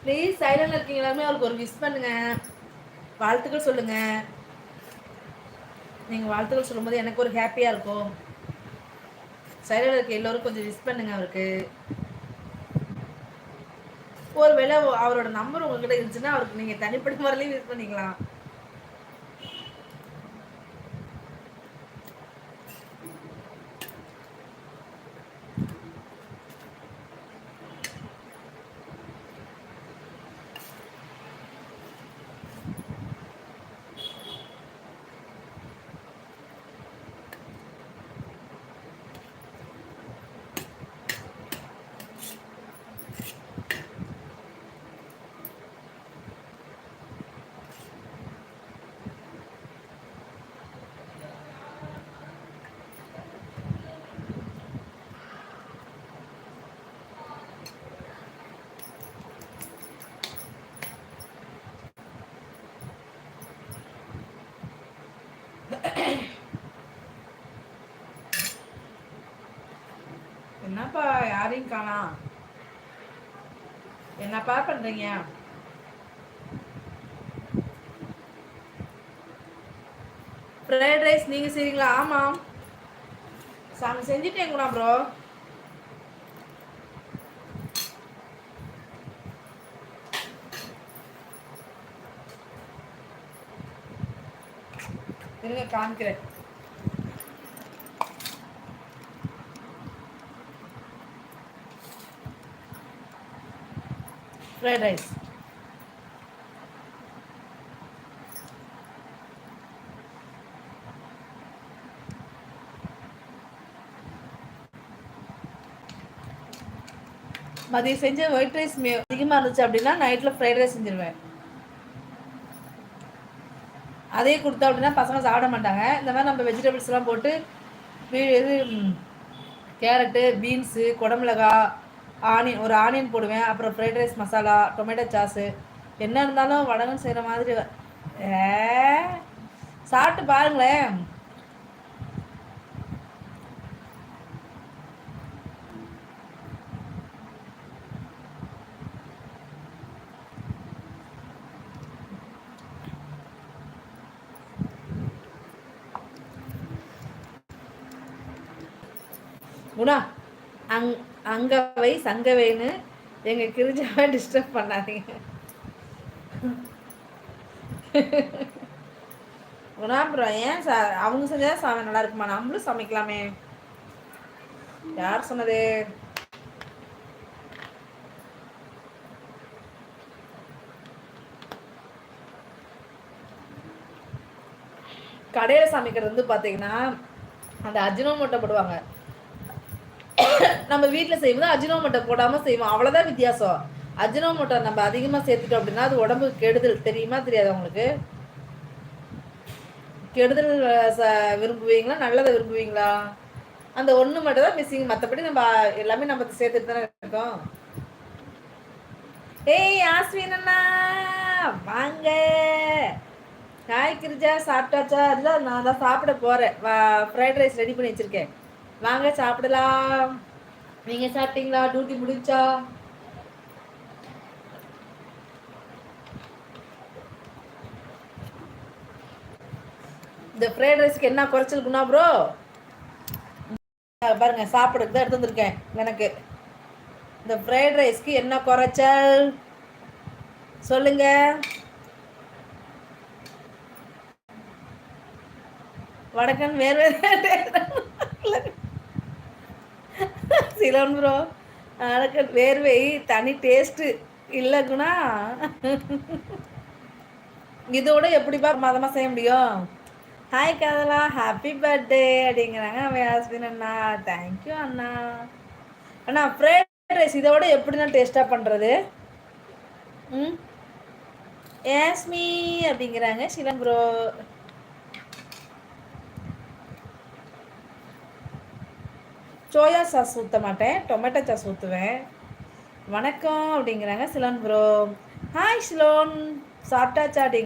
Please சைலண்ட்ல இருக்கீங்க எல்லாருமே அவருக்கு ஒரு விஷ் பண்ணுங்க, வாழ்த்துக்கள் சொல்லுங்க. நீங்க வாழ்த்துக்கள் சொல்லும்போது எனக்கு ஒரு ஹாப்பியா இருக்கும். சைலண்ட்ல இருக்க எல்லோரும் கொஞ்சம் விஷ் பண்ணுங்க அவருக்கு. ஒருவேளை அவரோட நம்பர் உங்ககிட்ட இருந்துச்சுன்னா அவருக்கு நீங்க தனிப்பட்ட முறையிலையும் விஷ் பண்ணிக்கலாம். என்னப்பா யாரையும் காணோம், என்னப்பா பண்றீங்க? ஃப்ரைட் ரைஸ் நீங்க செய்றீங்களா? ஆமாம், செஞ்சுட்டேங்கண்ணா ப்ரோ. இருங்க காமிக்கிறேன். ஃப்ரைட் ரைஸ் மதியம் செஞ்ச ஒயிட் ரைஸ் அதிகமாக இருந்துச்சு அப்படின்னா நைட்டில் ஃப்ரைட் ரைஸ் செஞ்சுருவேன். அதே கொடுத்தா அப்படின்னா பசங்க சாப்பிட மாட்டாங்க. இந்த மாதிரி நம்ம வெஜிடபிள்ஸ்லாம் போட்டு இது கேரட்டு, பீன்ஸு, குடமிளகா, ஆனியன், ஒரு ஆனியன் போடுவேன். அப்புறம் fried rice masala, tomato sauce, என்ன இருந்தாலும் வடகம் செய்கிற மாதிரி. சாப்பிட்டு பாருங்களேன். குணா அங்கவை சங்கவைன்னு எங்கள் கிரிஜாவை டிஸ்டர்ப் பண்ணாதீங்க. குணா அப்புறம் ஏன் அவங்க செஞ்சா நல்லா இருக்குமா? நம்மளும் சமைக்கலாமே. யார் சொன்னது? கடையில் சமைக்கிறது வந்து பார்த்தீங்கன்னா அந்த அஜினோமோட்டோ போடுவாங்க. நம்ம வீட்டில் செய்யும்போது அஜினோமோட்டோ போடாமல் செய்வோம், அவ்வளோதான் வித்தியாசம். அஜினோமோட்டோ நம்ம அதிகமாக சேர்த்துட்டோம் அப்படின்னா அது உடம்புக்கு கெடுதல். தெரியுமா தெரியாது உங்களுக்கு? கெடுதல் விரும்புவீங்களா நல்லதை விரும்புவீங்களா? அந்த ஒன்று மட்டும் தான் மிஸ்ஸிங், மற்றபடி நம்ம எல்லாமே நம்ம சேர்த்துட்டு தானே இருக்கோம். ஏய் ஆஸ்வினா வாங்க. ஹாய் கிரிஜா, சாப்பிட்டாச்சா? இல்லை நான் தான் சாப்பிட போகிறேன். ஃப்ரைட் ரைஸ் ரெடி பண்ணி வச்சுருக்கேன், வாங்க சாப்பிடலாம். நீங்கள் சாப்பிட்டீங்களா? டியூட்டி முடிச்சா? இந்த ஃப்ரைட் ரைஸ்க்கு என்ன குறைச்சல் குணா ப்ரோ? பாருங்க சாப்பிடுறது தான் எடுத்து வந்திருக்கேன். எனக்கு இந்த ஃப்ரைட் ரைஸ்க்கு என்ன குறைச்சல் சொல்லுங்க. வடக்கன் வேறு சிலோன் ப்ரோ, வடக்கன் வேர்வை தனி டேஸ்ட்டு இல்லைக்குன்னா இதோட எப்படிப்பா மதமாக செய்ய முடியும்? ஹாய் கதலா, ஹாப்பி பர்த்டே அப்படிங்கிறாங்க யாஸ்மின் அண்ணா. தேங்க்யூ அண்ணா. அண்ணா ஃப்ரைட் ரைஸ் இதோட எப்படின்னா டேஸ்ட்டாக பண்ணுறது? ம் யாஸ்மி அப்படிங்கிறாங்க சிலன் ப்ரோ. சோயா சாஸ் ஊற்ற மாட்டேன், டொமேட்டோ சாஸ் ஊற்றுவேன். வணக்கம் அப்படிங்கிறாங்க சிலோன் ப்ரோ. ஹாய் சிலோன், சாப்பிட்டாச்சா?